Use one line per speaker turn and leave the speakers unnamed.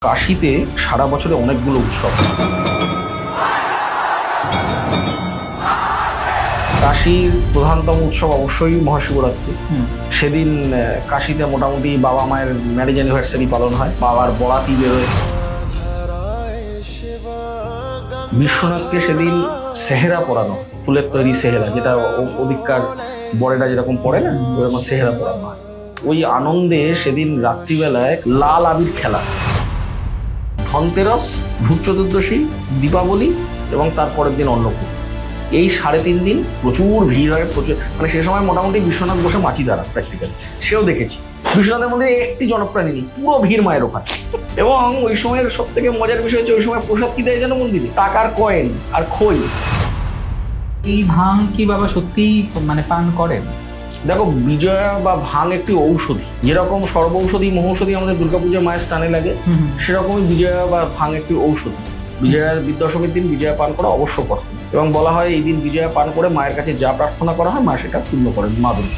কাশীতে সারা বছরে অনেকগুলো উৎসব। কাশীর প্রধানতম উৎসব অবশ্যই মহাশিবরাত্রি। সেদিন কাশীতে মোটামুটি বাবা মায়ের ম্যারেজ অ্যানিভার্সারি পালন হয়, বাবার বরাতি বেরোয়। বিশ্বনাথকে সেদিন সেহেরা পরানো, ফুলের তৈরি সেহেরা, যেটা ওদিককার বরেরা যেরকম পরে না, ওরকম সেহেরা পরানো হয়। ওই আনন্দে সেদিন রাত্রিবেলায় লাল আবির খেলা। ধনতেরাস, ভূত চতুর্দশী, দীপাবলি এবং তারপরের দিন অন্নকূট, এই 3.5 দিন প্রচুর ভিড় হয়। প্রচুর, মানে সে সময় মোটামুটি বিশ্বনাথ বসে মাছি দাঁড়া প্র্যাকটিক্যালি, সেও দেখেছি। বিশ্বনাথের মধ্যে একটি জনপ্রাণী নেই, পুরো ভিড় মায়ের ওখানে। এবং ওই সময়ের সব থেকে মজার বিষয় হচ্ছে ওই সময় প্রসাদ কি দেয় যেন মন্দিরে, টাকার কয়েন আর খই।
এই ভাং কি বাবা সত্যি মানে পান করেন?
দেখো, বিজয়া বা ভাং একটি ঔষধি, যেরকম সর্বৌষধি মহৌষধি আমাদের দুর্গাপূজার মায়ের স্থানে লাগে, সেরকমই বিজয়া বা ভাং একটি ঔষধি। বিজয়া দশমীর দিন বিজয়া পান করা অবশ্য কর্তব্য, এবং বলা হয় এই দিন বিজয়া পান করে মায়ের কাছে যা প্রার্থনা করা হয় মা সেটা পূর্ণ করেন, মা দুর্গা।